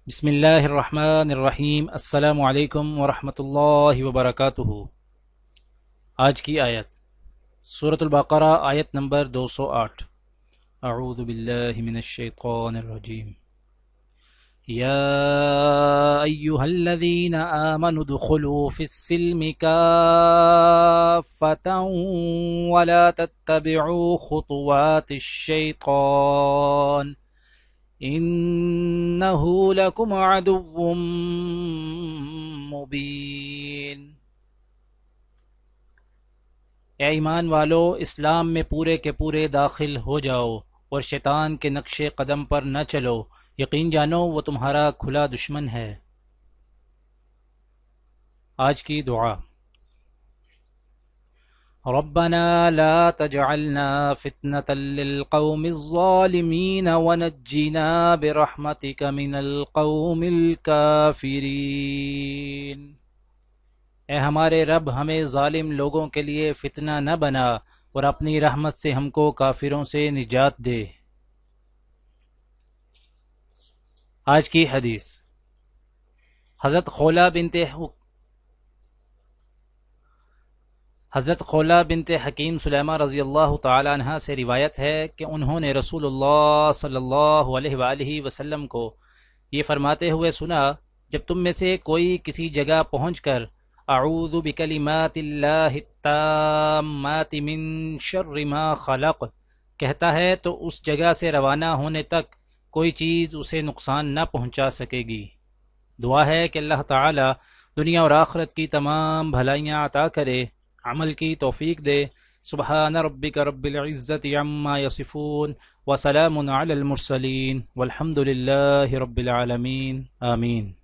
بسم اللہ الرحمن الرحیم۔ السلام علیکم ورحمۃ اللہ وبرکاتہ۔ آج کی آیت سورۃ البقرہ، آیت نمبر 208۔ اعوذ باللہ من الشیطان الرجیم۔ یا ایہا الذین آمنوا ادخلوا فی السلم کافۃ ولا تتبعوا خطوات الشیطان انہ لکم عدو مبین۔ اے ایمان والو، اسلام میں پورے کے پورے داخل ہو جاؤ اور شیطان کے نقش قدم پر نہ چلو، یقین جانو وہ تمہارا کھلا دشمن ہے۔ آج کی دعا۔ ربنا لا تجعلنا فتنة للقوم الظالمين ونجنا برحمتك من القوم الكافرين۔ اے ہمارے رب، ہمیں ظالم لوگوں کے لیے فتنہ نہ بنا اور اپنی رحمت سے ہم کو کافروں سے نجات دے۔ آج کی حدیث۔ حضرت خولہ بنت حکیم سلیمہ رضی اللہ تعالی عنہ سے روایت ہے کہ انہوں نے رسول اللہ صلی اللہ علیہ وآلہ وسلم کو یہ فرماتے ہوئے سنا، جب تم میں سے کوئی کسی جگہ پہنچ کر اعوذ بکلمات اللہ التامات من شر ما خلق کہتا ہے تو اس جگہ سے روانہ ہونے تک کوئی چیز اسے نقصان نہ پہنچا سکے گی۔ دعا ہے کہ اللہ تعالی دنیا اور آخرت کی تمام بھلائیاں عطا کرے، عمل کی توفیق دے۔ سبحان ربک رب العزت عما یصفون وسلام علی المرسلین والحمد للہ رب العالمین، آمین۔